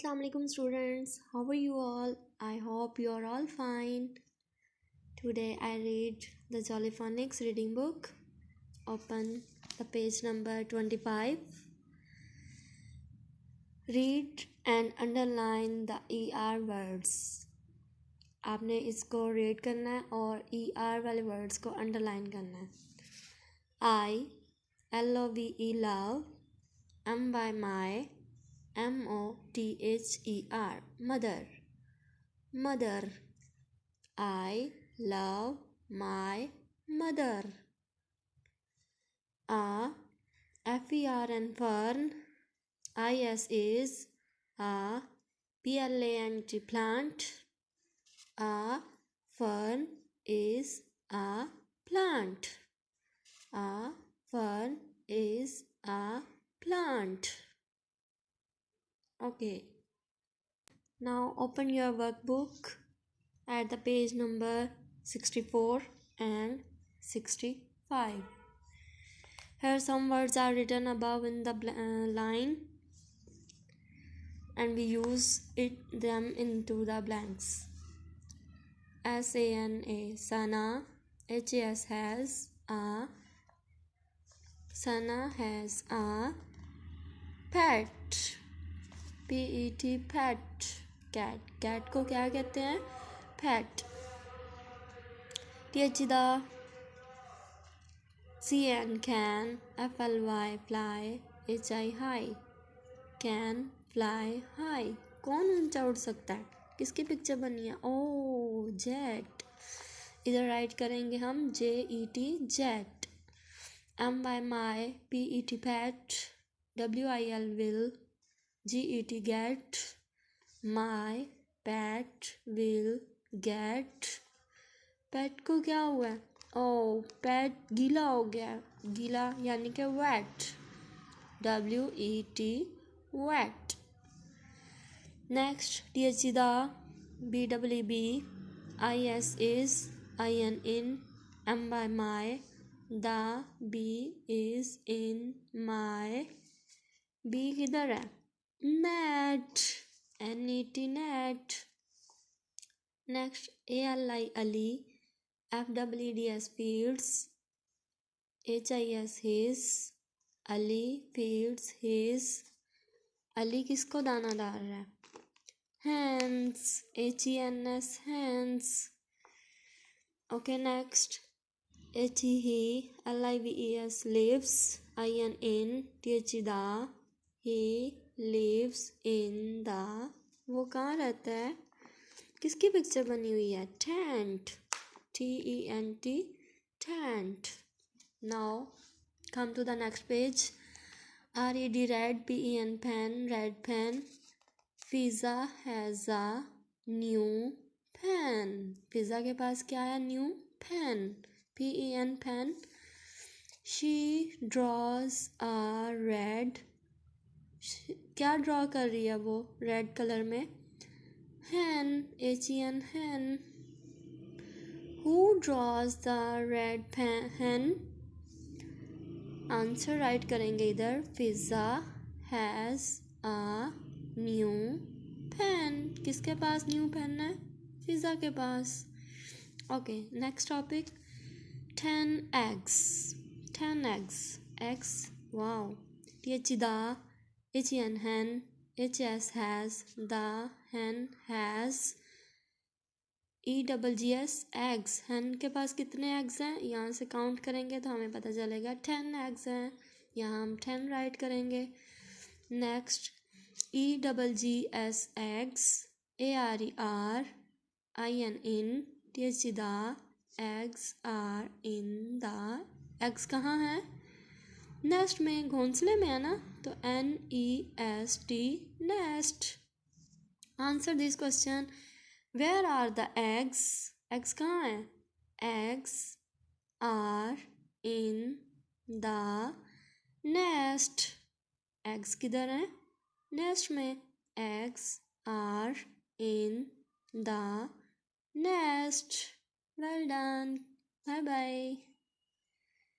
Assalamu alaikum students, how are you all? I hope you are all fine. Today I read the Jollyphonics reading book. Open the page number 25. Read and underline the ER words. आपने इसको read करना है और ER वाले words को underline करना है. I, LOVE love, M by my, MOTHER mother, mother. I love my mother. A, FERN fern, IS is a PLANT plant. A fern is a plant. A fern is a plant. Okay. Now open your workbook at the page number 64 and 65. Here some words are written above in the line and we use them into the blanks. SANA, Sana. HAS has a. Sana has a pet. PET pet. Cat. Cat को क्या कहते हैं? Pet. THEDA. CN can. FLY fly. HI high. Can fly high. कौन ऊंचा उड़ सकता है? किसकी पिक्चर बनी है? ओ जेट. इधर राइट करेंगे हम JET jet. M by my, PET pet, WIL will, GET get, my pet will get. पेट को क्या हुआ है? ओ पेट गीला हो गया. गीला यानी कि wet, WET wet. Next, THEDA, BWB, IS is, IN in, M by my, the B is in my. B किधर है? Net, NET net. Next, ALI Ali, FWDS fields, HIS his, Ali feeds his. Ali किसको दाना डाल रहा है? Hens, HENS hens. Okay, next. he, LIVES lives, IN in, THEDA, he lives in the. वो कहाँ रहता है? किसकी पिक्चर बनी हुई है? Tent, TENT tent. Now come to the next page. RED red, PEN pen, red pen. Fiza has a new pen. Fiza के पास क्या है? New pen. PEN pen. She draws a red. क्या ड्रॉ कर रही है वो रेड कलर में? hen, HEN hen. Who draws the red hen? Answer right करेंगे इधर. Fiza has a new pen. किसके पास न्यू पेन है? Fiza के पास. Okay, next topic. 10 eggs. 10 eggs. Eggs. Wow. THEDA, HEN hen, HS has, the hen has. EGGS eggs. hen के पास कितने eggs हैं? यहाँ से काउंट करेंगे तो हमें पता चलेगा 10 eggs हैं. यहाँ हम 10 राइट करेंगे. Next, EGGS eggs, ARER, IN in, THEDA, eggs are in the. eggs कहाँ है? नेस्ट में, घोंसले में है ना, तो NEST nest. Answer this question. Where are the eggs? Eggs कहाँ है? Eggs are in the nest. Eggs किधर हैं? नेस्ट में. Eggs are in the nest. Well done. Bye bye.